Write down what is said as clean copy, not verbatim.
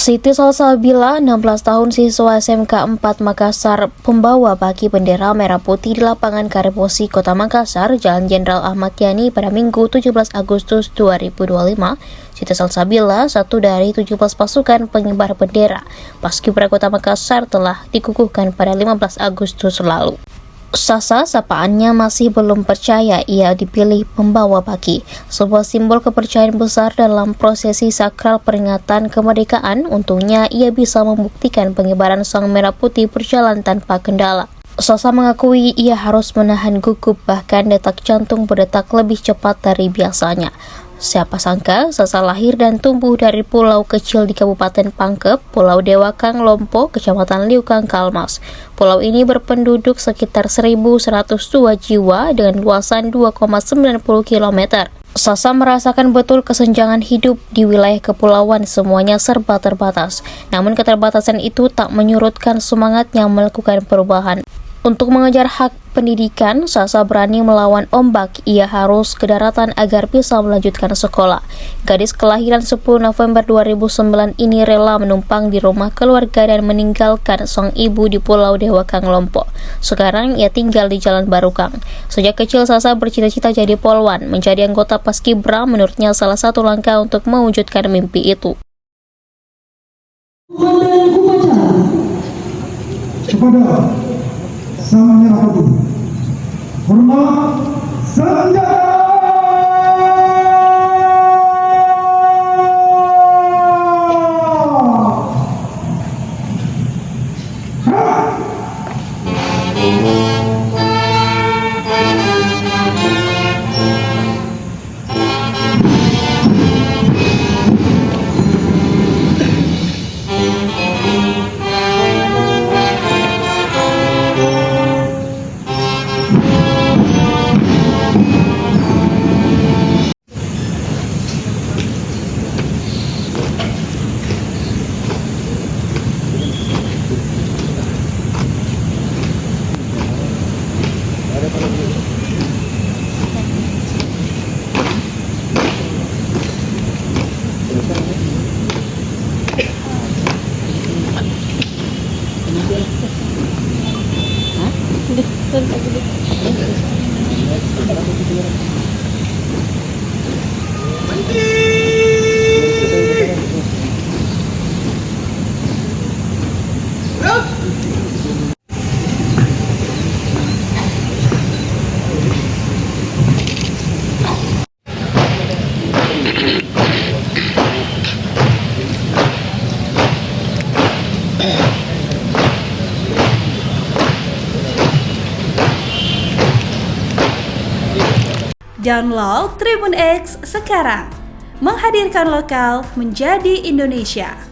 Siti Salsabila, 16 tahun siswa SMK 4 Makassar, pembawa baki bendera merah putih di lapangan Kariposi, Kota Makassar, Jalan Jenderal Ahmad Yani pada Minggu 17 Agustus 2025. Siti Salsabila, satu dari 17 pasukan pengibar bendera Paskibra Kota Makassar, telah dikukuhkan pada 15 Agustus lalu. Sasa, sapaannya, masih belum percaya ia dipilih pembawa baki, sebuah simbol kepercayaan besar dalam prosesi sakral peringatan kemerdekaan. Untungnya ia bisa membuktikan pengibaran sang merah putih berjalan tanpa kendala. Sasa mengakui ia harus menahan gugup, bahkan detak jantung berdetak lebih cepat dari biasanya. Siapa sangka Sasa lahir dan tumbuh dari pulau kecil di Kabupaten Pangkep, Pulau Dewakang Lompo, Kecamatan Liukang, Kalmas. Pulau ini berpenduduk sekitar 1.102 jiwa dengan luasan 2,90 km. Sasa merasakan betul kesenjangan hidup di wilayah kepulauan, semuanya serba terbatas. Namun keterbatasan itu tak menyurutkan semangatnya melakukan perubahan. Untuk mengejar hak pendidikan, Sasa berani melawan ombak. Ia harus ke daratan agar bisa melanjutkan sekolah. Gadis kelahiran 10 November 2009 ini rela menumpang di rumah keluarga dan meninggalkan sang ibu di Pulau Dewakang Lompok. Sekarang ia tinggal di Jalan Barukang. Sejak kecil Sasa bercita-cita jadi polwan. Menjadi anggota Paskibra menurutnya salah satu langkah untuk mewujudkan mimpi itu. Kepada Sang Merah Putih, hormat senjata. Download Tribun X sekarang, menghadirkan lokal menjadi Indonesia.